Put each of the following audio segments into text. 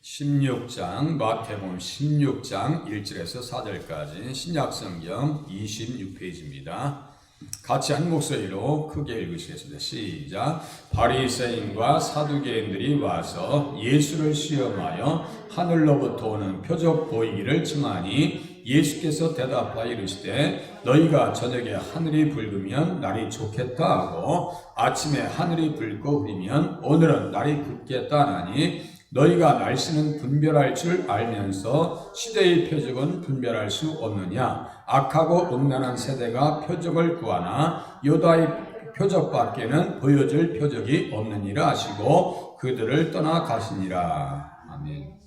16장, 마태복음 16장 1절에서 4절까지 신약성경 26페이지입니다. 같이 한 목소리로 크게 읽으시겠습니다. 시작. 바리새인과 사두개인들이 와서 예수를 시험하여 하늘로부터 오는 표적 보이기를 청하니 예수께서 대답하여 이르시되 너희가 저녁에 하늘이 붉으면 날이 좋겠다 하고 아침에 하늘이 붉고 흐리면 오늘은 날이 굳겠다 하나니 너희가 날씨는 분별할 줄 알면서 시대의 표적은 분별할 수 없느냐? 악하고 음란한 세대가 표적을 구하나 요다의 표적밖에는 보여줄 표적이 없느니라 하시고 그들을 떠나 가시니라. 아멘.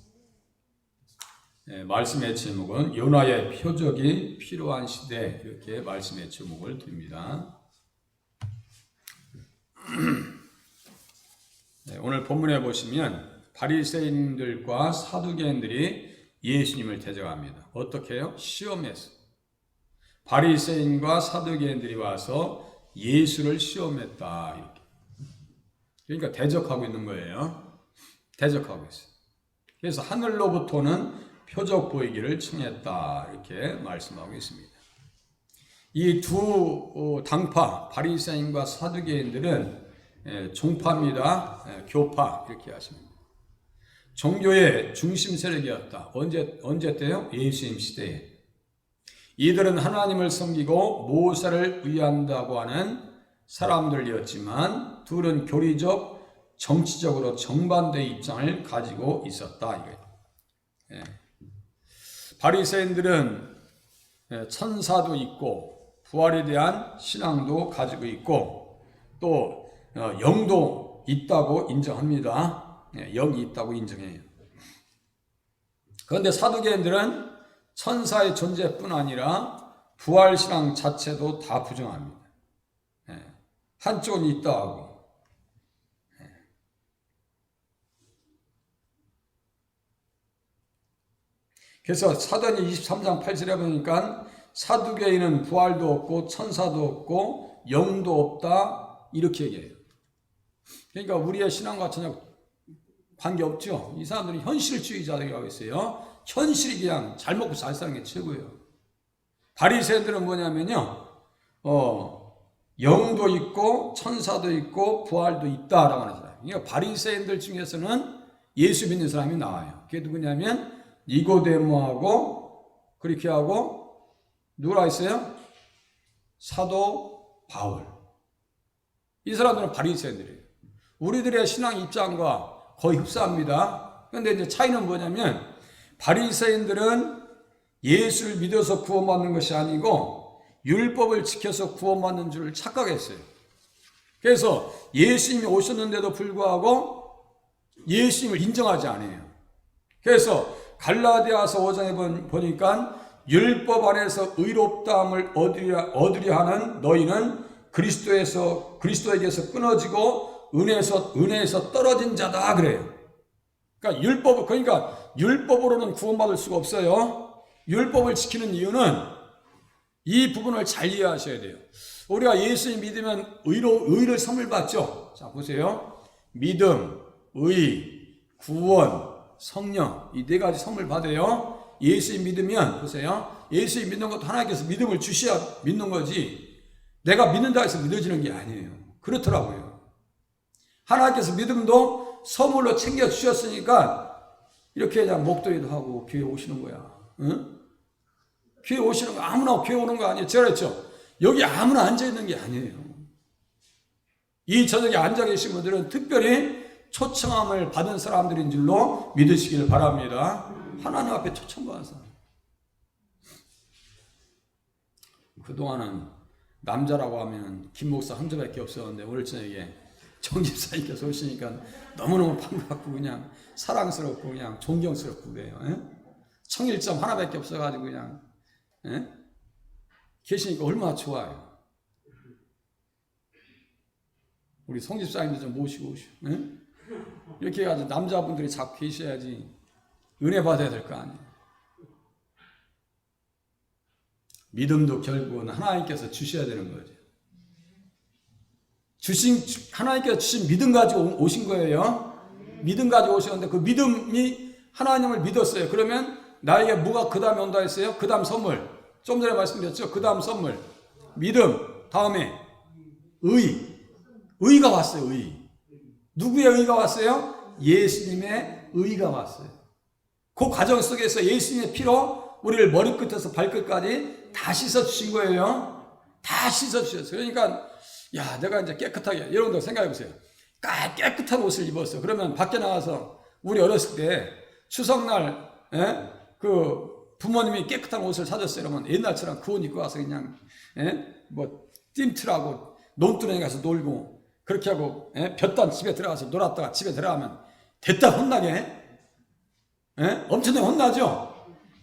네, 말씀의 제목은 요나의 표적이 필요한 시대, 이렇게 말씀의 제목을 듭니다. 네, 오늘 본문에 보시면 바리새인들과 사두개인들이 예수님을 대적합니다. 어떻게 해요? 시험해서. 바리새인과 사두개인들이 와서 예수를 시험했다. 이렇게. 그러니까 대적하고 있는 거예요. 대적하고 있어요. 그래서 하늘로부터는 표적 보이기를 청했다. 이렇게 말씀하고 있습니다. 이 두 당파, 바리새인과 사두개인들은 종파입니다. 교파 이렇게 하십니다. 종교의 중심 세력이었다. 언제 때요? 예수님 시대에. 이들은 하나님을 섬기고 모세를 의한다고 하는 사람들이었지만 둘은 교리적, 정치적으로 정반대의 입장을 가지고 있었다. 예. 바리새인들은 천사도 있고 부활에 대한 신앙도 가지고 있고 또 영도 있다고 인정합니다. 영이 있다고 인정해요. 그런데 사두개인들은 천사의 존재뿐 아니라 부활신앙 자체도 다 부정합니다. 한쪽은 있다 하고. 그래서 사도행전 23장 8절에 보니까 사두개인은 부활도 없고 천사도 없고 영도 없다 이렇게 얘기해요. 그러니까 우리의 신앙과 전혀 관계없죠. 이 사람들은 현실주의자들이라고 했어요. 현실이 그냥 잘 먹고 잘 사는 게 최고예요. 바리새인들은 뭐냐면요. 영도 있고 천사도 있고 부활도 있다라고 하는 사람. 그러니까 바리새인들 중에서는 예수 믿는 사람이 나와요. 그게 누구냐면 니고데모하고 그렇게 하고 누구라 했어요? 사도 바울. 이 사람들은 바리새인들이에요. 우리들의 신앙 입장과 거의 흡사합니다. 그런데 이제 차이는 뭐냐면 바리새인들은 예수를 믿어서 구원받는 것이 아니고 율법을 지켜서 구원받는 줄 착각했어요. 그래서 예수님이 오셨는데도 불구하고 예수님을 인정하지 않아요. 그래서 갈라디아서 5장에 보니까 율법 안에서 의롭다함을 얻으려 하는 너희는 그리스도에게서 끊어지고 은혜에서 떨어진 자다 그래요. 그러니까 율법으로는 구원받을 수가 없어요. 율법을 지키는 이유는 이 부분을 잘 이해하셔야 돼요. 우리가 예수님 믿으면 의를 선물 받죠. 자 보세요. 믿음, 의, 구원, 성령 이 네 가지 선물 받아요. 예수님 믿으면 보세요. 예수님 믿는 것도 하나님께서 믿음을 주셔야 믿는 거지. 내가 믿는다 해서 믿어지는 게 아니에요. 그렇더라고요. 하나님께서 믿음도 선물로 챙겨주셨으니까 이렇게 그냥 목도리도 하고 교회 오시는 거야. 응? 교회 오시는 거 아무나 교회 오는 거 아니에요. 제가 그랬죠. 여기 아무나 앉아있는 게 아니에요. 이 저녁에 앉아 계신 분들은 특별히 초청함을 받은 사람들인 줄로 믿으시길 바랍니다. 하나님 앞에 초청받은 사람. 그동안은 남자라고 하면 김 목사 한 조밖에 없었는데 오늘 저녁에 정 집사님께서 오시니까 너무너무 반갑고 그냥 사랑스럽고 그냥 존경스럽고 그래요. 청일점 하나밖에 없어가지고 그냥 계시니까 얼마나 좋아요. 우리 송 집사님도 좀 모시고 오시오. 이렇게 해가지고 남자분들이 자꾸 계셔야지 은혜 받아야 될 거 아니에요. 믿음도 결국은 하나님께서 주셔야 되는 거죠. 하나님께서 주신 믿음 가지고 오신 거예요. 믿음 가지고 오셨는데 그 믿음이 하나님을 믿었어요. 그러면 나에게 뭐가 그 다음에 온다 했어요? 그 다음 선물. 좀 전에 말씀드렸죠? 그 다음 선물. 믿음. 다음에 의가 왔어요. 누구의 의가 왔어요? 예수님의 의가 왔어요. 그 과정 속에서 예수님의 피로 우리를 머리끝에서 발끝까지 다 씻어주신 거예요. 다 씻어주셨어요. 그러니까 야, 내가 이제 깨끗하게, 여러분들 생각해 보세요. 깨끗한 옷을 입었어. 그러면 밖에 나가서 우리 어렸을 때 추석날 그 부모님이 깨끗한 옷을 사줬어요. 그러면 옛날처럼 그 옷 입고 와서 그냥 뭐 찜틀하고 논두렁에 가서 놀고 그렇게 하고 볕단 집에 들어가서 놀았다가 집에 들어가면 됐다 혼나게 엄청나게 혼나죠.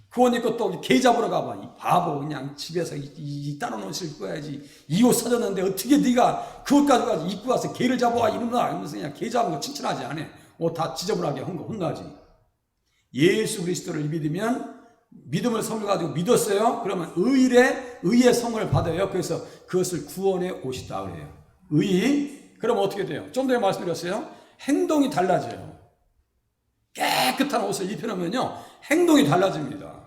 그 옷 입고 또 개 잡으러 가봐. 이 바보, 그냥 집에서 이 다른 옷을 입고 와야지. 이 옷 사줬는데 어떻게 네가 그 옷 가지고 입고 와서 개를 잡아와 이러나 이러면서 그냥 개 잡은 거 칭찬하지 않아. 옷 다 지저분하게 한 거 혼나지. 예수 그리스도를 믿으면 믿음을 선물 가지고 믿었어요. 그러면 의의 성을 받아요. 그래서 그것을 구원의 옷이다 그래요. 그러면 어떻게 돼요? 좀 전에 말씀드렸어요. 행동이 달라져요. 깨끗한 옷을 입혀놓으면요 행동이 달라집니다.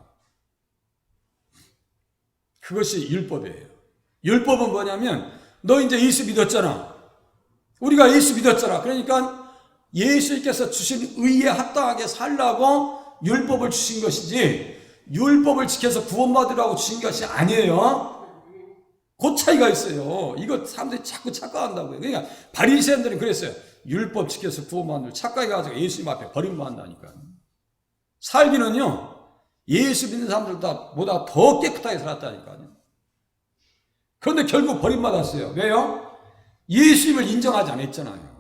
그것이 율법이에요. 율법은 뭐냐면 너 이제 예수 믿었잖아. 우리가 예수 믿었잖아. 그러니까 예수님께서 주신 의에 합당하게 살라고 율법을 주신 것이지 율법을 지켜서 구원받으라고 주신 것이 아니에요. 그 차이가 있어요. 이거 사람들이 자꾸 착각한다고요. 그러니까 바리새인들은 그랬어요. 율법 지켜서 구원받는 착각해가지고 예수님 앞에 버림받는다니까. 살기는요 예수 믿는 사람들보다 더 깨끗하게 살았다니까요. 그런데 결국 버림받았어요. 왜요? 예수님을 인정하지 않았잖아요.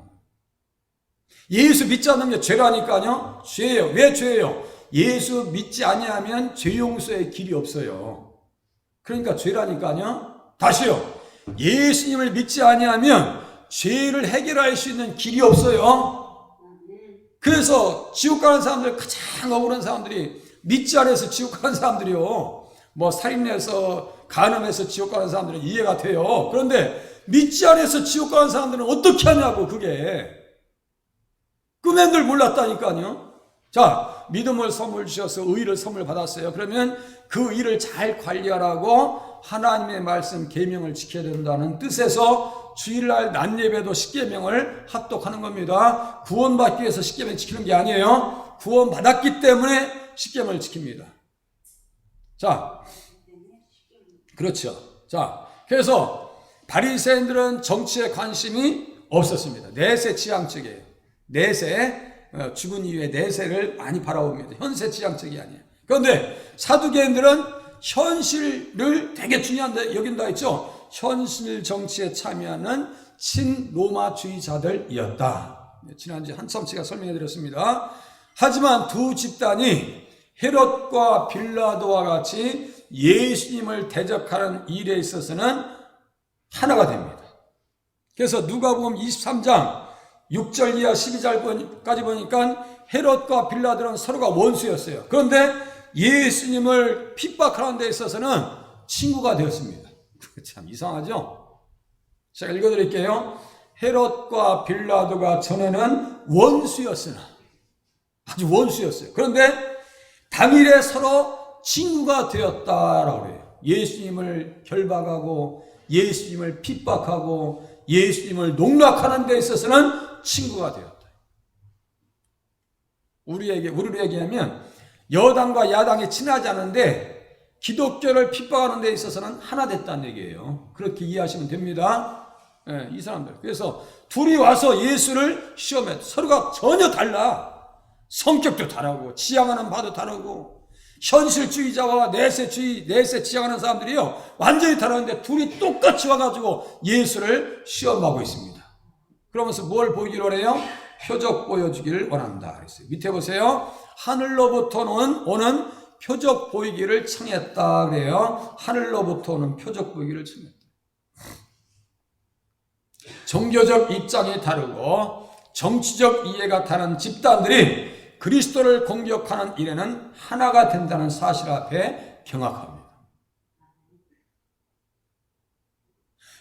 예수 믿지 않는 게 죄라니까요. 죄예요. 왜 죄예요? 예수 믿지 아니하면 죄 용서의 길이 없어요. 그러니까 죄라니까요. 다시요. 예수님을 믿지 아니하면 죄를 해결할 수 있는 길이 없어요. 그래서 지옥 가는 사람들, 가장 억울한 사람들이 믿지 않아서 지옥 가는 사람들이요. 뭐 살인해서 간음해서 지옥 가는 사람들은 이해가 돼요. 그런데 믿지 않아서 지옥 가는 사람들은 어떻게 하냐고. 그게 꿈엔 줄 몰랐다니까요. 자, 믿음을 선물 주셔서 의를 선물 받았어요. 그러면 그 의를 잘 관리하라고 하나님의 말씀 계명을 지켜야 된다는 뜻에서 주일날 낮 예배도 십계명을 합독하는 겁니다. 구원받기 위해서 십계명 지키는 게 아니에요. 구원받았기 때문에 십계명을 지킵니다. 자, 그렇죠. 자, 그래서 바리새인들은 정치에 관심이 없었습니다. 내세 지향적이에요. 내세, 죽은 이후에 내세를 많이 바라봅니다. 현세 지향적이 아니에요. 그런데 사두개인들은 현실을 되게 중요한데 여긴다 했죠. 현실 정치에 참여하는 친로마주의자들이었다. 지난주에 한참 제가 설명해 드렸습니다. 하지만 두 집단이 헤롯과 빌라도와 같이 예수님을 대적하는 일에 있어서는 하나가 됩니다. 그래서 누가복음 23장 6절 이하 12절까지 보니까 헤롯과 빌라도는 서로가 원수였어요. 그런데 예수님을 핍박하는 데 있어서는 친구가 되었습니다. 참 이상하죠? 제가 읽어드릴게요. 헤롯과 빌라도가 전에는 원수였으나 아주 원수였어요. 그런데 당일에 서로 친구가 되었다라고 해요. 예수님을 결박하고 예수님을 핍박하고 예수님을 농락하는 데 있어서는 친구가 되었다. 우리로 얘기하면 여당과 야당이 친하지 않은데 기독교를 핍박하는 데 있어서는 하나 됐다는 얘기예요. 그렇게 이해하시면 됩니다. 네, 이 사람들. 그래서 둘이 와서 예수를 시험해. 서로가 전혀 달라. 성격도 다르고 지향하는 바도 다르고 현실주의자와 내세 지향하는 사람들이요 완전히 다르는데 둘이 똑같이 와가지고 예수를 시험하고 있습니다. 그러면서 뭘 보이기를 원해요? 표적 보여주기를 원한다 그랬어요. 밑에 보세요. 하늘로부터 오는 표적 보이기를 청했다 그래요. 하늘로부터 오는 표적 보이기를 청했다. 종교적 입장이 다르고 정치적 이해가 다른 집단들이 그리스도를 공격하는 일에는 하나가 된다는 사실 앞에 경악합니다.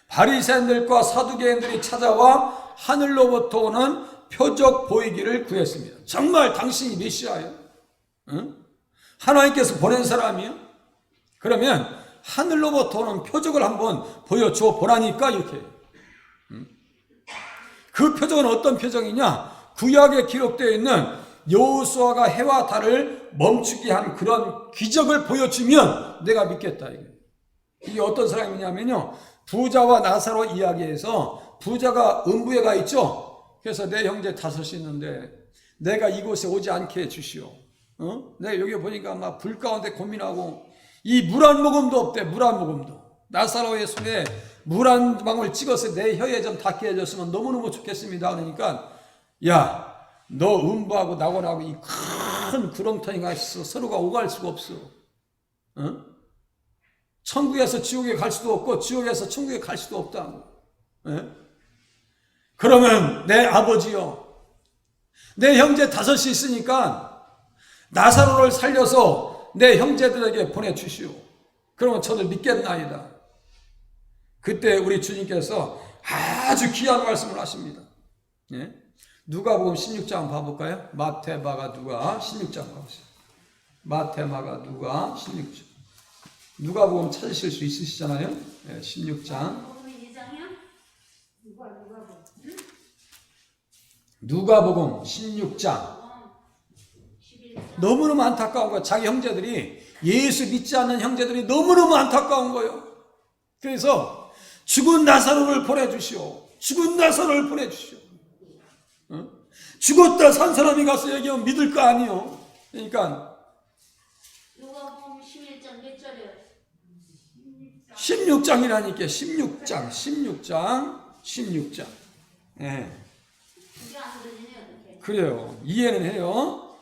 바리새인들과 사두개인들이 찾아와 하늘로부터 오는 표적 보이기를 구했습니다. 정말 당신이 메시아예요? 응? 하나님께서 보낸 사람이요? 그러면 하늘로부터 오는 표적을 한번 보여줘 보라니까 이렇게. 응? 그 표적은 어떤 표적이냐? 구약에 기록되어 있는 여호수아가 해와 달을 멈추게 한 그런 기적을 보여주면 내가 믿겠다. 이게 어떤 사람이냐면요, 부자와 나사로 이야기에서 부자가 음부에 가 있죠. 그래서 내 형제 5이 있는데 내가 이곳에 오지 않게 해주시오. 내가 여기 보니까 막 불 가운데 고민하고 이 물 한 모금도 없대. 물 한 모금도. 나사로의 손에 물 한 방울 찍어서 내 혀에 좀 닿게 해줬으면 너무너무 좋겠습니다. 그러니까 야, 너 음부하고 낙원하고 이 큰 구렁텅이가 있어. 서로가 오갈 수가 없어. 천국에서 지옥에 갈 수도 없고 지옥에서 천국에 갈 수도 없다고. 그러면 내 아버지요, 내 형제 5이 있으니까 나사로를 살려서 내 형제들에게 보내주시오. 그러면 저들 믿겠나이다. 그때 우리 주님께서 아주 귀한 말씀을 하십니다. 누가복음 16장 봐볼까요? 마태, 마가, 누가 16장 봐보세요. 마태, 마가, 누가 16장. 누가복음 찾으실 수 있으시잖아요. 16장. 누가복음 16장. 너무너무 안타까운 거예요. 자기 형제들이, 예수 믿지 않는 형제들이 너무너무 안타까운 거예요. 그래서 죽은 나사로를 보내주시오. 죽은 나사로를 보내주시오. 죽었다 산 사람이 가서 얘기하면 믿을 거 아니요. 그러니까 누가복음 11장 몇 절이에요? 16장이라니까. 16장. 예. 이게 안 들리네요, 어떻게? 그래요. 이해는 해요.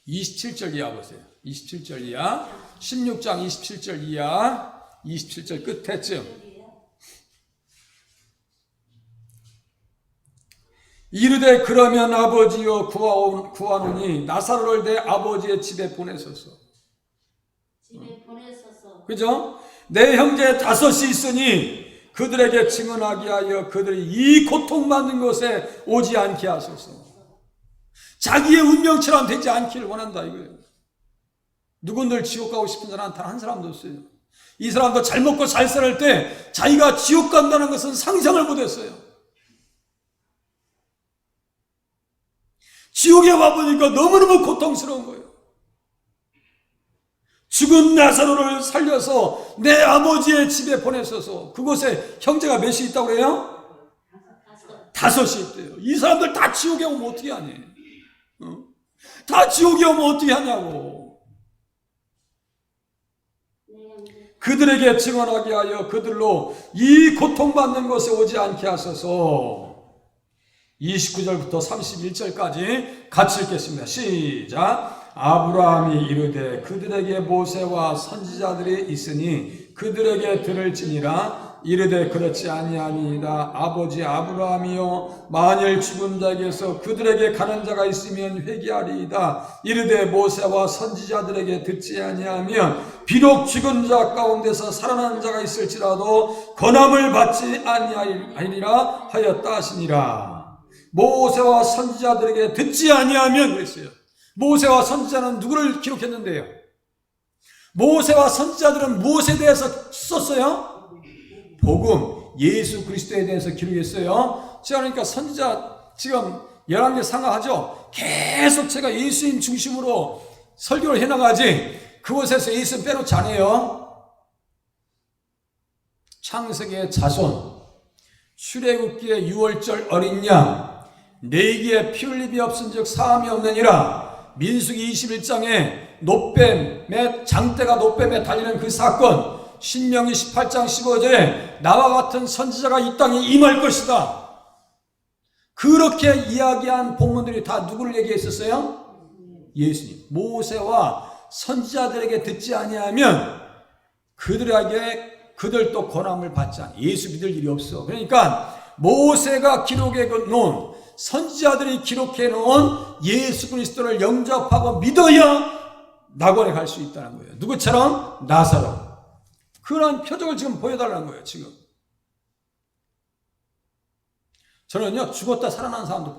27절 이하 보세요. 27절 이하. 16장 27절 이하. 27절 끝에쯤. 이르되 그러면 아버지여 구하노니 나사로를 내 아버지의 집에 보내소서. 집에 보내소서. 그죠? 내 형제 5이 있으니 그들에게 증언하게 하여 그들이 이 고통받는 곳에 오지 않게 하소서. 자기의 운명처럼 되지 않기를 원한다 이거예요. 누군들 지옥 가고 싶은 사람 단 한 사람도 없어요. 이 사람도 잘 먹고 잘 살 때 자기가 지옥 간다는 것은 상상을 못했어요. 지옥에 와보니까 너무너무 고통스러운 거예요. 죽은 나사로를 살려서 내 아버지의 집에 보내셔서 그곳에 형제가 몇이 있다고 그래요? 5이 있대요. 이 사람들 다 지옥에 오면 어떻게 하니? 다 지옥에 오면 어떻게 하냐고. 그들에게 증언하게 하여 그들로 이 고통받는 곳에 오지 않게 하소서. 29절부터 31절까지 같이 읽겠습니다. 시작. 아브라함이 이르되 그들에게 모세와 선지자들이 있으니 그들에게 들을지니라. 이르되 그렇지 아니하니이다. 아버지 아브라함이여 만일 죽은 자에게서 그들에게 가는 자가 있으면 회개하리이다. 이르되 모세와 선지자들에게 듣지 아니하면 비록 죽은 자 가운데서 살아난 자가 있을지라도 권함을 받지 아니하리라 하였다 하시니라. 모세와 선지자들에게 듣지 아니하면 그랬어요. 모세와 선지자는 누구를 기록했는데요? 모세와 선지자들은 무엇에 대해서 썼어요? 복음, 예수 그리스도에 대해서 기록했어요. 제가 그러니까 선지자 지금 11개 상하하죠? 계속 제가 예수님 중심으로 설교를 해나가지 그곳에서 예수님 빼놓지 않아요. 창세기의 자손, 출애굽기의 6월절 어린 양, 내기에 피 흘림이 없은즉 사함이 없느니라. 민수기 21장에 노뱀의 장대가 노뱀에 달리는 그 사건, 신명기 18장 15절에 나와 같은 선지자가 이 땅에 임할 것이다. 그렇게 이야기한 본문들이 다 누구를 얘기했었어요? 예수님. 모세와 선지자들에게 듣지 아니하면 그들도 권함을 받지 않아. 예수 믿을 일이 없어. 그러니까 모세가 기록해 놓은, 선지자들이 기록해 놓은 예수 그리스도를 영접하고 믿어야 낙원에 갈 수 있다는 거예요. 누구처럼? 나사로. 그런 표적을 지금 보여달라는 거예요. 지금 저는요 죽었다 살아난 사람도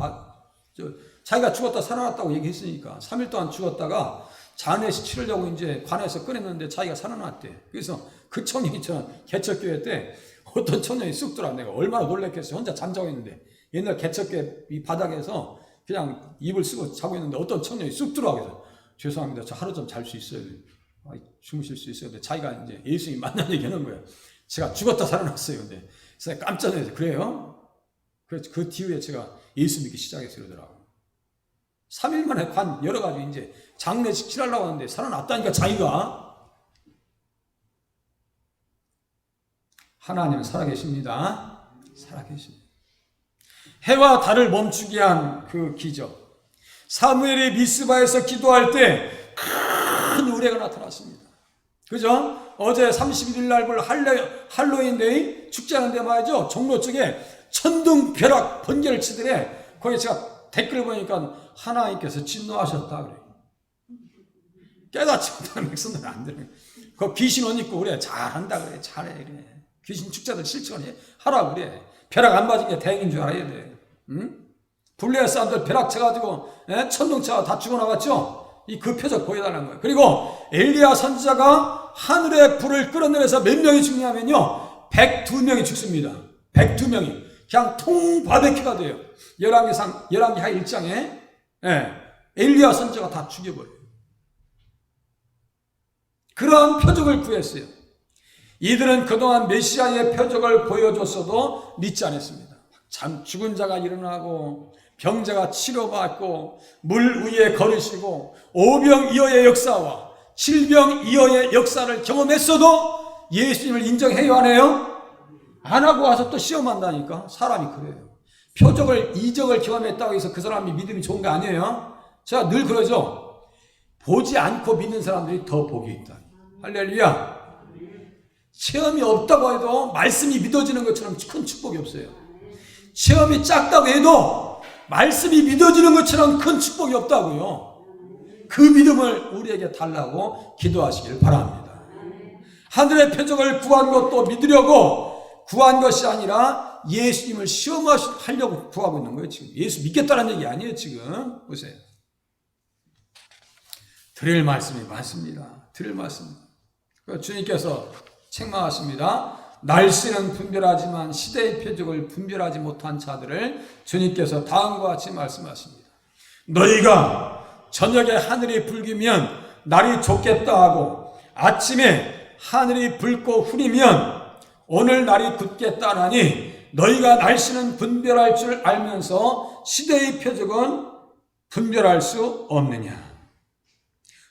자기가 죽었다 살아났다고 얘기했으니까 3일 동안 죽었다가 장례식 치르려고 이제 관에서 꺼냈는데 자기가 살아났대. 그래서 그 청년이 저 개척교회 때 어떤 청년이 쑥 들어와. 내가 얼마나 놀랬겠어요. 혼자 잠자고 있는데 옛날 개척교회 이 바닥에서 그냥 이불 쓰고 자고 있는데 어떤 청년이 쑥 들어와. 그래서 죄송합니다. 저 하루 좀 잘 수 있어요. 주무실 수 있어요. 근데 자기가 이제 예수님 만난 얘기 하는 거예요. 제가 죽었다 살아났어요. 근데 그래서 깜짝 놀라서 그래요? 그래서 그 뒤에 제가 예수 믿기 시작해서 그러더라고요. 3일 만에 관 열어가지고 이제 장례식 치르려고 하는데 살아났다니까 자기가. 하나님은 살아계십니다. 살아계십니다. 해와 달을 멈추게 한 그 기적. 사무엘이 미스바에서 기도할 때 큰 우레가 나타났습니다. 그죠? 어제 31일 날 볼 할로윈데이 축제하는데 말이죠. 종로 쪽에 천둥 벼락 번개를 치더래. 거기 제가 댓글 보니까 하나님께서 진노하셨다 그래요. 깨닫지 못하는 백성들은 안 들어요. 그 귀신 옷 입고 그래. 잘한다 그래. 잘해 그래. 귀신 축제들 실천해 하라 그래. 벼락 안 맞은 게 다행인 줄 알아야 돼. 응? 블레어 사람들 벼락 쳐가지고 천둥차가 다 죽어나갔죠. 이 그 표적 보여달라는 거예요. 그리고 엘리야 선지자가 하늘의 불을 끌어내려서 몇 명이 죽냐면요 102명이 죽습니다. 102명이 그냥 통 바베큐가 돼요. 열왕기하 1장에 엘리야 선지자가 다 죽여버려요. 그러한 표적을 구했어요. 이들은 그동안 메시아의 표적을 보여줬어도 믿지 않았습니다. 참 죽은 자가 일어나고 병자가 치료받고 물 위에 걸으시고 오병이어의 역사와 칠병이어의 역사를 경험했어도 예수님을 인정해요 안 해요? 안 하고 와서 또 시험한다니까. 사람이 그래요. 표적을 이적을 경험했다고 해서 그 사람이 믿음이 좋은 거 아니에요? 제가 늘 그러죠. 보지 않고 믿는 사람들이 더 복이 있다. 할렐루야. 체험이 없다고 해도 말씀이 믿어지는 것처럼 큰 축복이 없어요. 체험이 작다고 해도 말씀이 믿어지는 것처럼 큰 축복이 없다고요. 그 믿음을 우리에게 달라고 기도하시길 바랍니다. 하늘의 표적을 구한 것도 믿으려고 구한 것이 아니라 예수님을 시험하려고 구하고 있는 거예요. 지금 예수 믿겠다는 얘기 아니에요. 지금 보세요. 드릴 말씀이 많습니다. 드릴 말씀. 주님께서 책망하십니다. 날씨는 분별하지만 시대의 표적을 분별하지 못한 자들을 주님께서 다음과 같이 말씀하십니다. 너희가 저녁에 하늘이 붉으면 날이 좋겠다 하고 아침에 하늘이 붉고 흐리면 오늘 날이 굳겠다 하니 너희가 날씨는 분별할 줄 알면서 시대의 표적은 분별할 수 없느냐.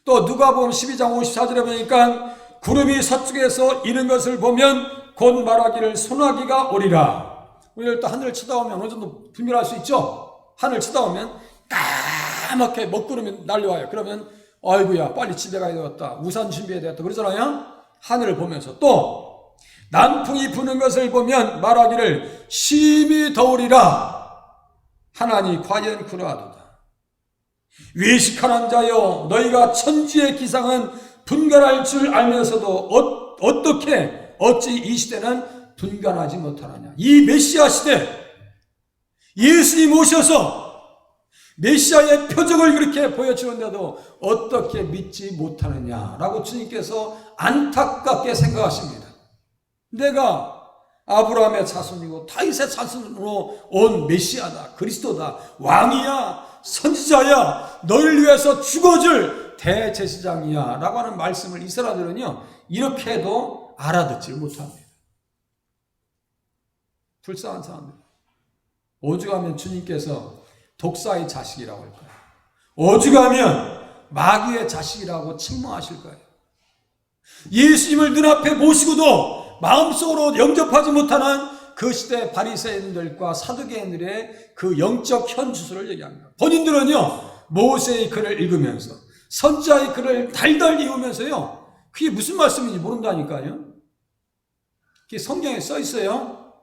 또 누가복음 12장 54절에 보니까 구름이 서쪽에서 이는 것을 보면 곧 말하기를 소나기가 오리라. 우리가 또 하늘을 쳐다보면 어느 정도 분별할 수 있죠? 하늘 쳐다보면 까맣게 먹구름이 날려와요. 그러면 아이고야 빨리 집에 가야 되겠다. 우산 준비해야 되겠다. 그러잖아요. 하늘을 보면서 또南풍이 부는 것을 보면 말하기를 심히 더우리라. 하나니 과연 그러하도다. 외식하는 자여 너희가 천지의 기상은 분간할 줄 알면서도 어찌 이 시대는 분간하지 못하느냐. 이 메시아 시대 예수님 오셔서 메시아의 표적을 그렇게 보여주는데도 어떻게 믿지 못하느냐라고 주님께서 안타깝게 생각하십니다. 내가 아브라함의 자손이고 다윗의 자손으로 온 메시아다. 그리스도다. 왕이야. 선지자야. 너를 위해서 죽어줄 대제사장이야 라고 하는 말씀을 이스라엘들은요 이렇게 해도 알아듣지 못합니다. 불쌍한 사람들. 오죽하면 주님께서 독사의 자식이라고 할까요? 오죽하면 마귀의 자식이라고 책망하실 거예요. 예수님을 눈앞에 모시고도 마음속으로 영접하지 못하는 그 시대 바리새인들과 사두개인들의 그 영적 현주소를 얘기합니다. 본인들은요 모세의 글을 읽으면서 선지자의 글을 달달 읽으면서요 그게 무슨 말씀인지 모른다니까요. 그게 성경에 써 있어요.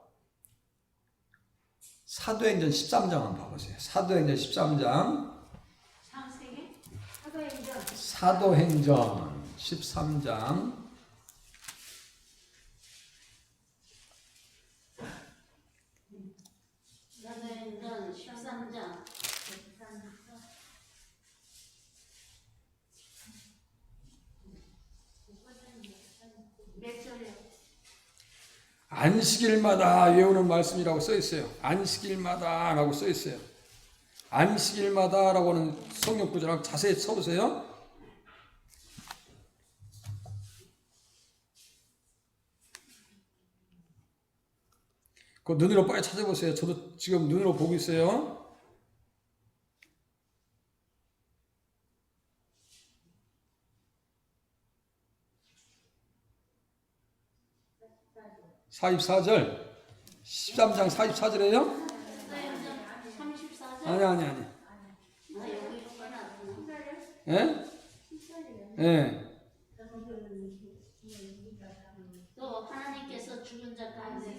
사도행전 13장 한번 봐보세요. 사도행전 13장. 사도행전 13장. 사도행전 13장. 안식일마다 외우는 말씀이라고 써 있어요. 안식일마다라고 써 있어요. 안식일마다라고는 성경 구절하고 자세히 쳐보세요. 그 눈으로 빨리 찾아보세요. 저도 지금 눈으로 보고 있어요. (44절) 13장 44절이에요? 34절? 아니. 아, 여기 있구나. 예? 예. 또 하나님께서 죽은 자 가운데서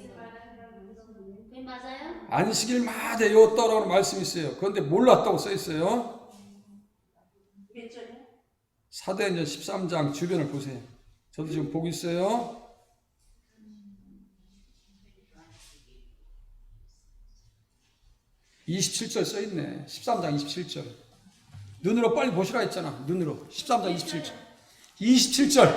그게 맞아요? 안식일마다 외웠다라는 말씀이 있어요. 그런데 몰랐다고 써 있어요. 몇 절이요? 사도행전 13장 주변을 보세요. 저도 지금 보고 있어요. 27절 써 있네. 13장 27절. 눈으로 빨리 보시라 했잖아. 눈으로. 13장 27절.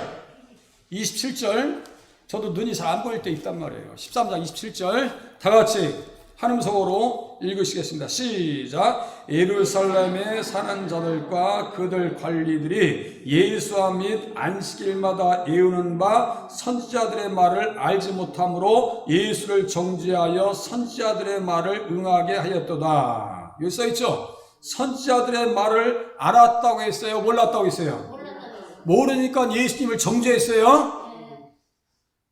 27절. 저도 눈이 잘 안 보일 때 있단 말이에요. 13장 27절. 다 같이 한 음성으로 읽으시겠습니다. 시작. 예루살렘에 사는 자들과 그들 관리들이 예수와 및 안식일마다 외우는 바 선지자들의 말을 알지 못함으로 예수를 정죄하여 선지자들의 말을 응하게 하였도다. 여기 써있죠? 선지자들의 말을 알았다고 했어요? 몰랐다고 했어요? 몰랐다고요. 모르니까 예수님을 정죄했어요?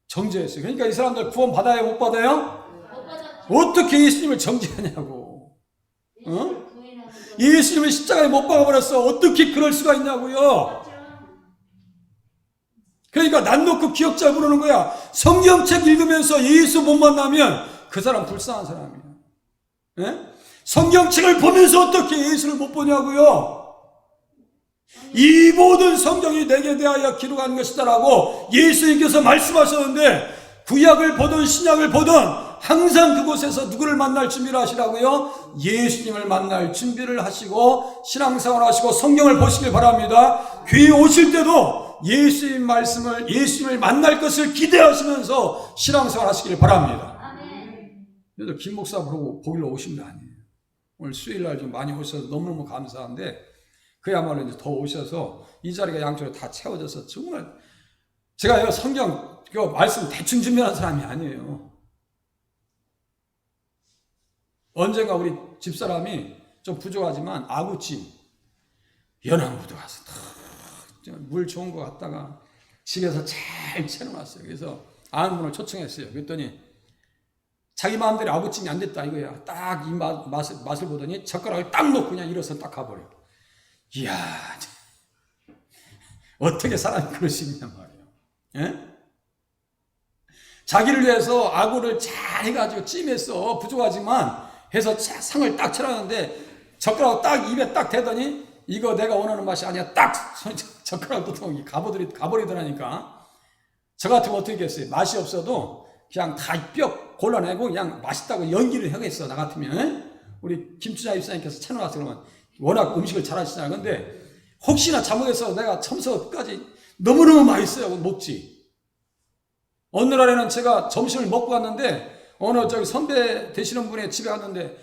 정죄했어요. 그러니까 이 사람들 구원 받아요? 못 받아요? 못 받았죠. 어떻게 예수님을 정죄하냐고. 예수를 부인하는 거. 예수님을 십자가에 못 박아버렸어. 어떻게 그럴 수가 있냐고요. 그러니까 난 놓고 기억자 부르는 거야. 성경책 읽으면서 예수 못 만나면 그 사람 불쌍한 사람이야. 예? 성경책을 보면서 어떻게 예수를 못 보냐고요. 이 모든 성경이 내게 대하여 기록한 것이다라고 예수님께서 말씀하셨는데 구약을 보든 신약을 보든 항상 그곳에서 누구를 만날 준비를 하시라고요? 예수님을 만날 준비를 하시고 신앙생활 하시고 성경을 보시길 바랍니다. 교회에 오실 때도 예수님 말씀을, 예수님을 만날 것을 기대하시면서 신앙생활 하시길 바랍니다. 아멘. 그래서 김 목사 보기로 오신 거 아니에요. 오늘 수요일날 좀 많이 오셔서 너무너무 감사한데 그야말로 이제 더 오셔서 이 자리가 양쪽으로 다 채워져서 정말 제가 성경 그 말씀 대충 준비하는 사람이 아니에요. 언젠가 우리 집사람이 좀 부족하지만 아구찜 연안부도 와서 물 좋은 거 갖다가 집에서 잘 채워놨어요. 그래서 아는 분을 초청했어요. 그랬더니 자기 마음대로 아구찜이 안 됐다 이거야. 딱 이 맛을 보더니 젓가락을 딱 놓고 그냥 일어서 딱 가버려. 이야, 어떻게 사람이 그럴 수 있냐 말이에요. 예? 자기를 위해서 아구를 잘 해가지고 찜해서 부족하지만 해서 상을 딱 차렸는데 젓가락 딱 입에 딱 대더니 이거 내가 원하는 맛이 아니야. 딱 젓가락도 가버리더라니까. 저 같으면 어떻게 했겠어요? 맛이 없어도 그냥 다 뼈 골라내고 그냥 맛있다고 연기를 하겠어. 나 같으면. 우리 김추자 입사님께서 찾아와서 그러면 워낙 음식을 잘하시잖아요. 근데 혹시나 잘못해서 내가 처음부터 끝까지 너무너무 맛있어요. 먹지. 어느 날에는 제가 점심을 먹고 갔는데 어느 저기 선배 되시는 분의 집에 갔는데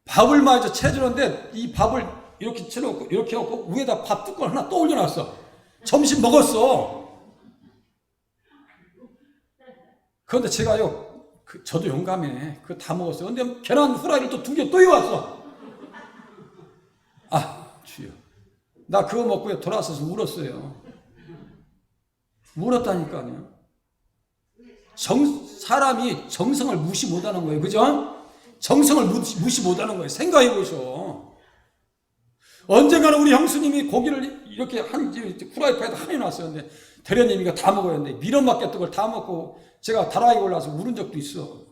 밥을 마저 채주는데 이 밥을 이렇게 채놓고 이렇게 해놓고 위에다 밥 뚜껑 하나 또 올려놨어. 점심 먹었어. 그런데 제가요, 저도 용감해. 그거 다 먹었어요. 근데 계란 후라이를 또 2개 또 이어왔어. 아, 주여. 나 그거 먹고 돌아서서 울었어요. 울었다니까요. 사람이 정성을 무시 못하는 거예요. 그죠? 정성을 무시 못하는 거예요. 생각해 보셔. 언젠가는 우리 형수님이 고기를 이렇게 후라이팬에다 한해 놨어요. 근데 대련님이 이거 다 먹어야 하는데 미련받게 그걸 다 먹고 제가 다라이 올라서 울은 적도 있어.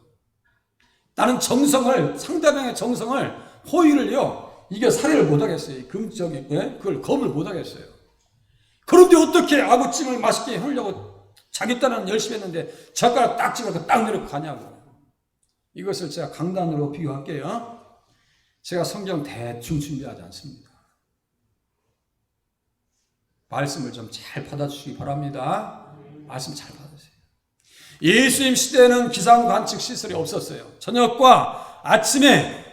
나는 정성을, 상대방의 정성을, 호의를요, 이게 살해를 못하겠어요. 그걸 검을 못하겠어요. 그런데 어떻게 아구찜을 맛있게 하려고 자기 딴에는 열심히 했는데 젓가락 딱 집어서 딱 내려고 가냐고. 이것을 제가 강단으로 비교할게요. 제가 성경 대충 준비하지 않습니다. 말씀을 좀 잘 받아주시기 바랍니다. 말씀 잘 받으세요. 예수님 시대에는 기상 관측 시설이 없었어요. 저녁과 아침에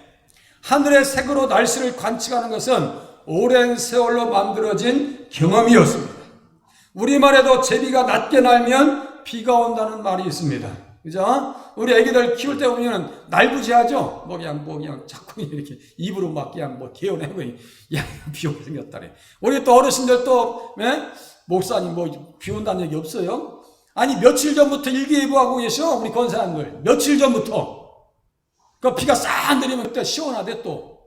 하늘의 색으로 날씨를 관측하는 것은 오랜 세월로 만들어진 경험이었습니다. 우리말에도 제비가 낮게 날면 비가 온다는 말이 있습니다. 그죠? 우리 애기들 키울 때 보면 날부지하죠? 그냥 자꾸 이렇게 입으로 막 그냥 개어내고, 야, 비 오게 생겼다래. 우리 또 어르신들 또, 목사님 비 온다는 얘기 없어요? 아니, 며칠 전부터 일기예보하고 계셔, 우리 권사님들. 며칠 전부터. 그 비가 싹 내리면 그때 시원하대 또.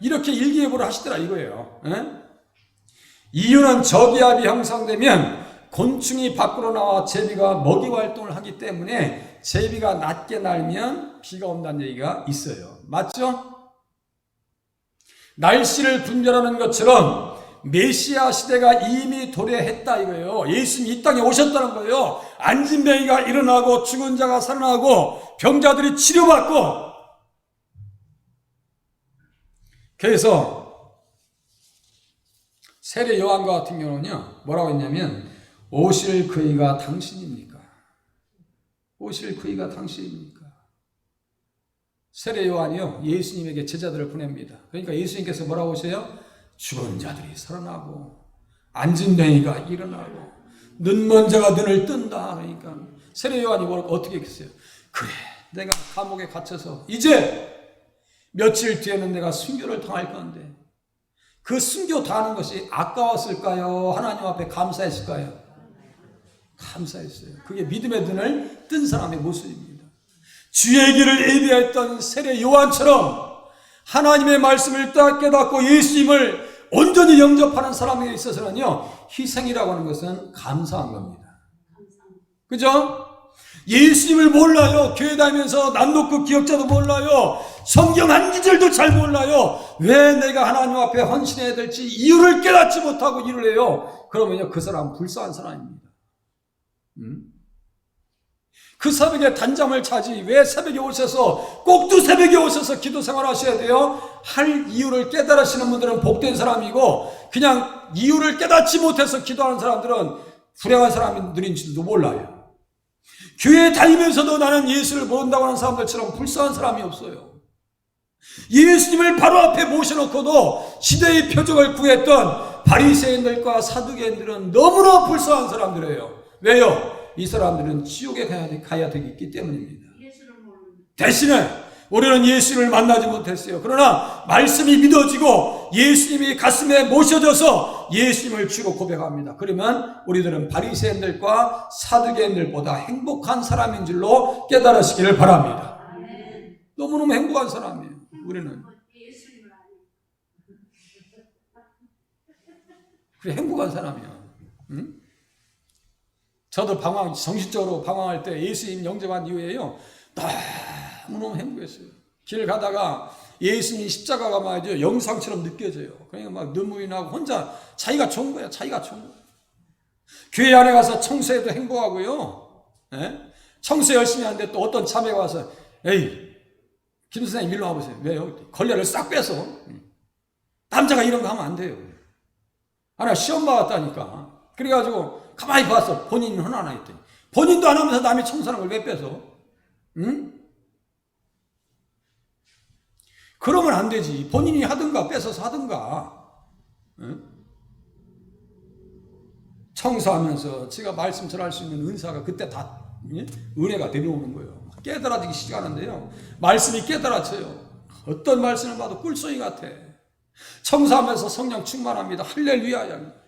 이렇게 일기예보를 하시더라 이거예요. 이유는 저기압이 형성되면 곤충이 밖으로 나와 제비가 먹이 활동을 하기 때문에 제비가 낮게 날면 비가 온다는 얘기가 있어요. 맞죠? 날씨를 분별하는 것처럼 메시아 시대가 이미 도래했다 이거예요. 예수님이 이 땅에 오셨다는 거예요. 안진뱅이가 일어나고 죽은 자가 살아나고 병자들이 치료받고. 그래서 세례 요한과 같은 경우는요, 뭐라고 했냐면 오실 그이가 당신입니까? 오실 그이가 당신입니까? 세례 요한이요, 예수님에게 제자들을 보냅니다. 그러니까 예수님께서 뭐라고 하세요? 죽은 자들이 살아나고 안진뱅이가 일어나고 눈먼 자가 눈을 뜬다. 그러니까 세례 요한이 어떻게 했어요? 그래, 내가 감옥에 갇혀서 이제 며칠 뒤에는 내가 순교를 당할 건데 그 순교 당하는 것이 아까웠을까요? 하나님 앞에 감사했을까요? 감사했어요. 그게 믿음의 눈을 뜬 사람의 모습입니다. 주의 길을 예비했던 세례 요한처럼 하나님의 말씀을 딱 깨닫고 예수님을 온전히 영접하는 사람에게 있어서는요, 희생이라고 하는 것은 감사한 겁니다. 그죠? 예수님을 몰라요. 교회 다니면서 남노크 기억자도 몰라요. 성경 한 구절도 잘 몰라요. 왜 내가 하나님 앞에 헌신해야 될지 이유를 깨닫지 못하고 일을 해요. 그러면요, 그 사람은 불쌍한 사람입니다. 그 새벽에 단잠을 자지 왜 새벽에 오셔서 꼭두 새벽에 오셔서 기도 생활 하셔야 돼요? 할 이유를 깨달으시는 분들은 복된 사람이고 그냥 이유를 깨닫지 못해서 기도하는 사람들은 불행한 사람들인지도 몰라요. 교회 다니면서도 나는 예수를 모른다고 하는 사람들처럼 불쌍한 사람이 없어요. 예수님을 바로 앞에 모셔놓고도 시대의 표적을 구했던 바리새인들과 사두개인들은 너무나 불쌍한 사람들이에요. 왜요? 이 사람들은 지옥에 가야 되기 때문입니다. 대신에 우리는 예수를 만나지 못했어요. 그러나 말씀이 믿어지고 예수님이 가슴에 모셔져서 예수님을 주로 고백합니다. 그러면 우리들은 바리새인들과 사두개인들보다 행복한 사람인 줄로 깨달으시기를 바랍니다. 너무너무 행복한 사람이에요. 우리는 그래, 행복한 사람이야. 응? 저도 정신적으로 방황할 때 예수님 영접한 이후에요, 너무너무 행복했어요. 길 가다가 예수님 십자가가 말이죠, 영상처럼 느껴져요. 그러니까 막 눈물이 나고 혼자 자기가 좋은 거야. 자기가 좋은 거야. 교회 안에 가서 청소해도 행복하고요. 청소 열심히 하는데 또 어떤 참회가 와서 에이, 김 선생님 일로 와보세요. 왜요? 걸레를 싹 빼서. 남자가 이런 거 하면 안 돼요. 하나 시험 받았다니까. 그래가지고 가만히 봤어. 본인은 하나 했더니 본인도 안 하면서 남이 청소하는 걸 왜 뺏어? 응? 그러면 안 되지. 본인이 하든가 뺏어서 하든가. 응? 청소하면서 제가 말씀 전할 수 있는 은사가 그때 다 은혜가 내려오는 거예요. 깨달아지기 시작하는데요, 말씀이 깨달아져요. 어떤 말씀을 봐도 꿀송이 같아. 청소하면서 성령 충만합니다. 할렐루야야.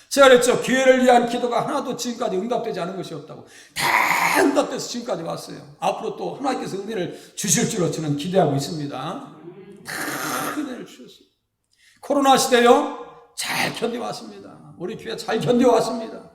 제가 그랬죠. 교회를 위한 기도가 하나도 지금까지 응답되지 않은 것이 없다고. 다 응답돼서 지금까지 왔어요. 앞으로 또 하나님께서 은혜를 주실 줄로 저는 기대하고 있습니다. 다 은혜를 주셨어요. 코로나 시대요, 잘 견뎌왔습니다. 우리 교회 잘 견뎌왔습니다.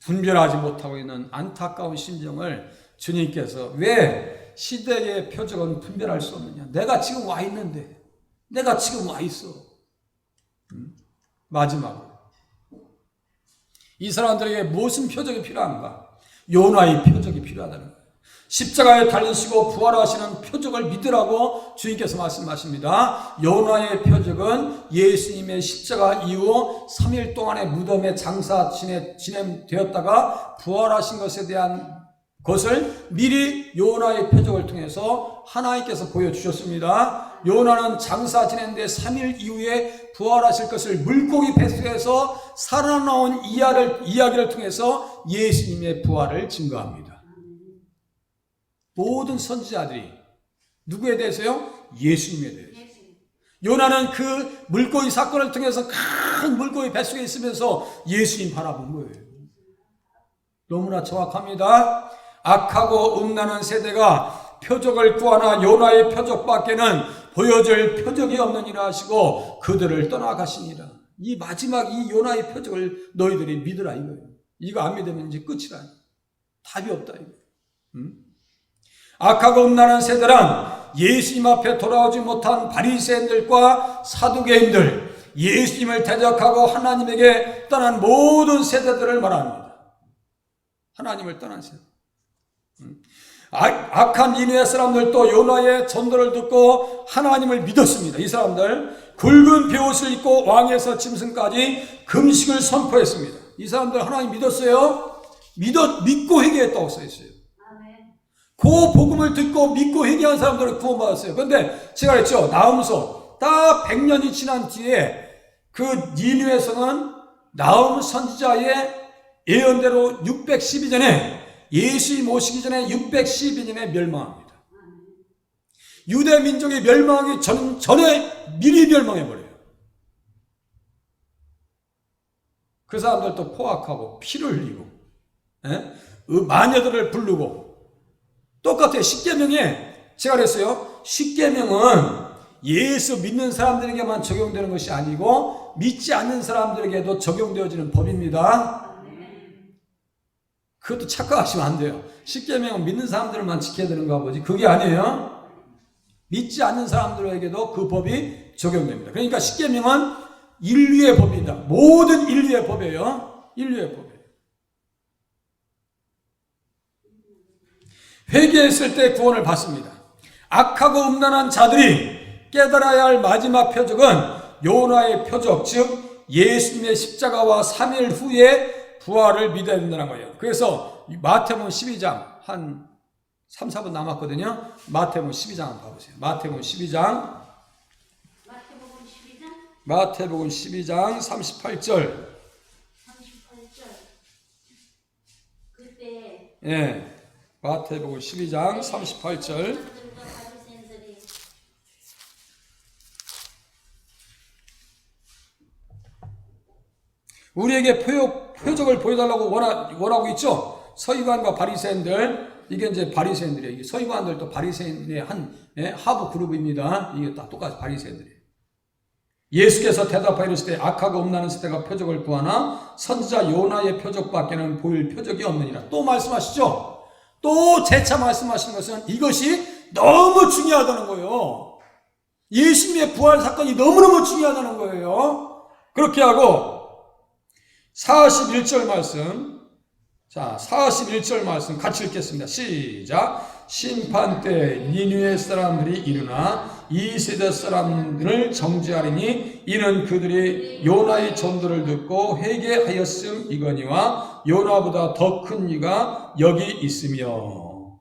분별하지 못하고 있는 안타까운 심정을 주님께서 왜 시대의 표적은 분별할 수 없느냐. 내가 지금 와 있는데, 내가 지금 와 있어. 마지막으로 이 사람들에게 무슨 표적이 필요한가? 요나의 표적이 필요하다는 거예요. 십자가에 달리시고 부활하시는 표적을 믿으라고 주님께서 말씀하십니다. 요나의 표적은 예수님의 십자가 이후 3일 동안의 무덤에 장사 진행되었다가 부활하신 것에 대한 것을 미리 요나의 표적을 통해서 하나님께서 보여주셨습니다. 요나는 장사 지낸 데 3일 이후에 부활하실 것을 물고기 뱃속에서 살아나온 이야기를 통해서 예수님의 부활을 증거합니다. 모든 선지자들이 누구에 대해서요? 예수님에 대해서. 요나는 그 물고기 사건을 통해서 큰 물고기 뱃속에 있으면서 예수님 바라본 거예요. 너무나 정확합니다. 악하고 음란한 세대가 표적을 구하나 요나의 표적밖에는 보여줄 표적이 없느니라 하시고 그들을 떠나가시니라. 이 마지막 이 요나의 표적을 너희들이 믿으라 이거예요. 이거 안 믿으면 이제 끝이라. 답이 없다 이거예요. 악하고 음란한 세대란 예수님 앞에 돌아오지 못한 바리새인들과 사두개인들, 예수님을 대적하고 하나님에게 떠난 모든 세대들을 말합니다. 하나님을 떠난 세대. 악한 니느웨 사람들도 요나의 전도를 듣고 하나님을 믿었습니다. 이 사람들 굵은 베옷을 입고 왕에서 짐승까지 금식을 선포했습니다. 이 사람들 하나님 믿었어요? 믿고 회개했다고 써있어요. 그 복음을 듣고 믿고 회개한 사람들을 구원받았어요. 그런데 제가 그랬죠. 나훔서 딱 100년이 지난 뒤에 그 니느웨에서는 나훔 선지자의 예언대로 612년에 예수님 오시기 전에 612년에 멸망합니다. 유대 민족이 멸망하기 전에 미리 멸망해버려요. 그 사람들도 포악하고 피를 흘리고 마녀들을 부르고 똑같아요. 십계명에 제가 그랬어요. 십계명은 예수 믿는 사람들에게만 적용되는 것이 아니고 믿지 않는 사람들에게도 적용되어지는 법입니다. 그것도 착각하시면 안 돼요. 십계명은 믿는 사람들만 지켜야 되는가 보지. 그게 아니에요. 믿지 않는 사람들에게도 그 법이 적용됩니다. 그러니까 십계명은 인류의 법입니다. 모든 인류의 법이에요. 인류의 법이에요. 회개했을 때 구원을 받습니다. 악하고 음란한 자들이 깨달아야 할 마지막 표적은 요나의 표적, 즉 예수님의 십자가와 3일 후에 부활을 믿어야 된다는 거예요. 그래서 마태복음 12장 한 3, 4분 남았거든요. 마태복음 12장 한번 봐보세요. 마태복음 12장 마태복음 12장 38절 38절 그때 예, 마태복음 12장 38절 우리에게 표적을 보여달라고 원하고 있죠. 서기관과 바리새인들, 이게 이제 바리새인들이에요. 서기관들도 바리새인의 한 하부 그룹입니다. 이게 다 똑같이 바리새인들이에요. 예수께서 대답하여 이르시되 악하고 음란한 세대가 표적을 구하나 선지자 요나의 표적밖에는 보일 표적이 없느니라. 또 말씀하시죠. 또 재차 말씀하시는 것은 이것이 너무 중요하다는 거예요. 예수님의 부활 사건이 너무너무 중요하다는 거예요. 그렇게 하고 41절 말씀, 자 41절 말씀 같이 읽겠습니다. 시작. 심판 때 니느웨 사람들이 일어나 이 세대 사람들을 정죄하리니 이는 그들이 요나의 전도를 듣고 회개하였음이거니와 요나보다 더 큰 이가 여기 있으며.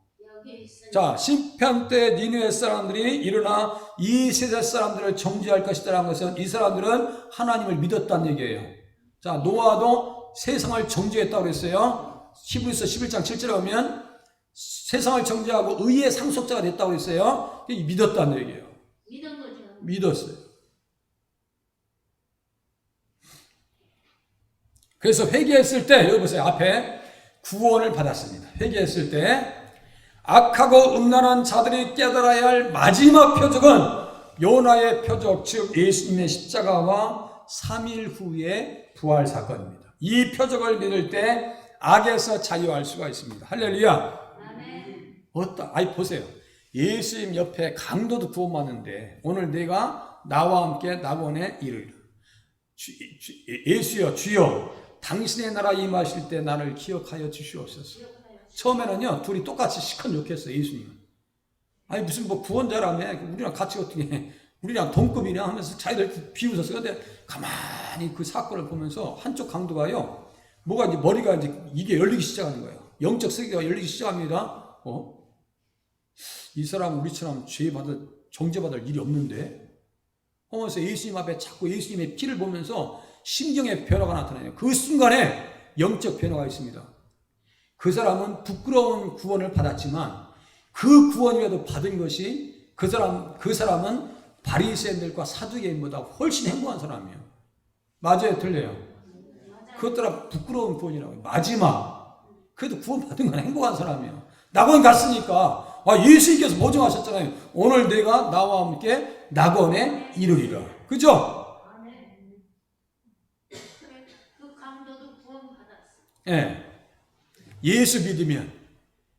자, 심판 때 니느웨 사람들이 일어나 이 세대 사람들을 정죄할 것이다라는 것은 이 사람들은 하나님을 믿었다는 얘기예요. 자, 노아도 세상을 정죄했다고 그랬어요. 히브리서 11장 7절에 보면 세상을 정죄하고 의의 상속자가 됐다고 했어요. 믿었다는 얘기예요. 믿은 거죠. 믿었어요. 그래서 회개했을 때 여기 보세요. 앞에 구원을 받았습니다. 회개했을 때 악하고 음란한 자들이 깨달아야 할 마지막 표적은 요나의 표적, 즉 예수님의 십자가와 3일 후의 부활 사건입니다. 이 표적을 믿을 때 악에서 자유할 수가 있습니다. 할렐루야. 어따, 아이 보세요. 예수님 옆에 강도도 구원받는데 오늘 내가 나와 함께 낙원에 이르리라. 예수여 주여 당신의 나라 임하실 때 나를 기억하여 주시옵소서. 처음에는요, 둘이 똑같이 시큰 욕했어요, 예수님은. 아니, 무슨 뭐 구원자라며, 우리랑 같이 어떻게 해. 우리랑 동급이냐 하면서 자기들 비웃었어요. 근데 가만히 그 사건을 보면서 한쪽 강도가요, 뭐가 이제 머리가 이제 이게 열리기 시작하는 거예요. 영적 세계가 열리기 시작합니다. 이 사람은 우리처럼 정죄받을 일이 없는데? 하면서 예수님 앞에 자꾸 예수님의 피를 보면서 심경의 변화가 나타나요. 그 순간에 영적 변화가 있습니다. 그 사람은 부끄러운 구원을 받았지만 그 구원이라도 받은 것이 그 사람은 바리새인들과 사두개인보다 훨씬 행복한 사람이에요. 맞아요, 틀려요? 그것들은 부끄러운 구원이라고 해요. 마지막 그래도 구원 받은 건 행복한 사람이에요. 낙원 갔으니까 예수님께서 보증하셨잖아요. 오늘 내가 나와 함께 낙원에 이르리라. 그죠? 그 강도도 구원받았어. 예. 예수 믿으면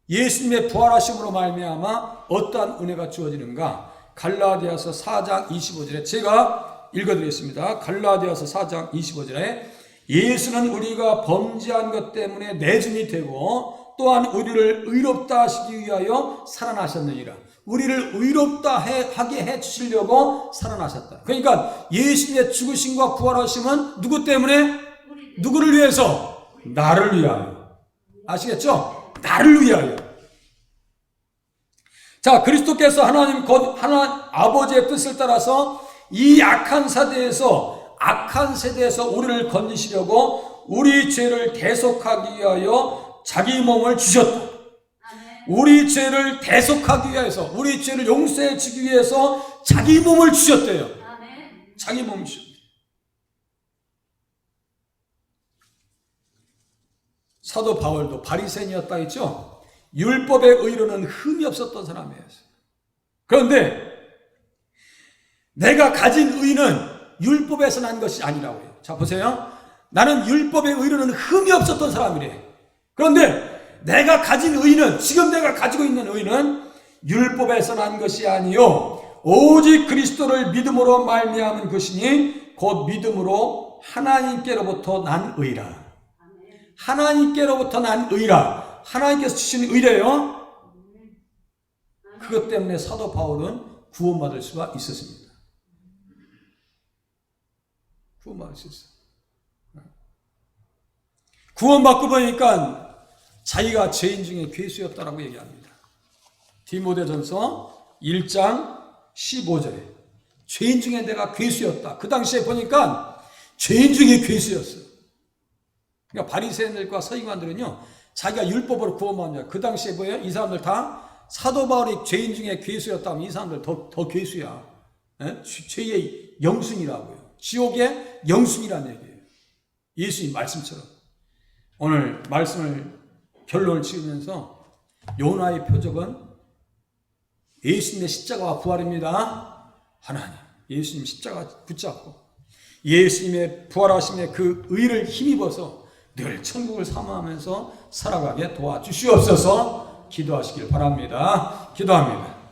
예수님의 부활하심으로 말미암아 어떠한 은혜가 주어지는가? 갈라디아서 4장 25절에 제가 읽어드리겠습니다. 갈라디아서 4장 25절에 예수는 우리가 범죄한 것 때문에 내준이 되고 또한 우리를 의롭다 하시기 위하여 살아나셨느니라. 우리를 의롭다 하게 해주시려고 살아나셨다. 그러니까 예수님의 죽으심과 부활하심은 누구 때문에? 누구를 위해서? 나를 위하여. 아시겠죠? 나를 위하여. 자, 그리스도께서 하나님 아버지의 뜻을 따라서 이 악한 세대에서 우리를 건지시려고 우리 죄를 대속하기 위하여 자기 몸을 주셨다. 우리 죄를 대속하기 위해서, 우리 죄를 용서해 주기 위해서 자기 몸을 주셨대요. 자기 몸을 주셨대요. 사도 바울도 바리새인이었다 했죠. 율법의 의로는 흠이 없었던 사람이었어요. 그런데 내가 가진 의는 율법에서 난 것이 아니라고 해요. 자, 보세요. 나는 율법의 의로는 흠이 없었던 사람이래. 그런데 내가 가진 의는, 지금 내가 가지고 있는 의는 율법에서 난 것이 아니요 오직 그리스도를 믿음으로 말미암은 것이니 곧 믿음으로 하나님께로부터 난 의라. 하나님께로부터 난 의라. 하나님께서 주신 의래요. 그것 때문에 사도 바울은 구원받을 수가 있었습니다. 구원받을 수 있어요. 구원받고 보니까 자기가 죄인 중에 괴수였다라고 얘기합니다. 디모데전서 1장 15절에 죄인 중에 내가 괴수였다. 그 당시에 보니까 죄인 중에 괴수였어요. 그러니까 바리새인들과 서기관들은요, 자기가 율법으로 구원받냐. 그 당시에 뭐예요? 이 사람들 다 사도 바울이 죄인 중에 괴수였다면 이 사람들 더 괴수야. 죄의 영순이라고요. 지옥의 영순이라는 얘기예요. 예수님 말씀처럼. 오늘 말씀을 결론을 지으면서 요나의 표적은 예수님의 십자가와 부활입니다. 하나님, 예수님 십자가 붙잡고 예수님의 부활하심의 그 의를 힘입어서 늘 천국을 사모하면서 살아가게 도와주시옵소서. 기도하시길 바랍니다. 기도합니다.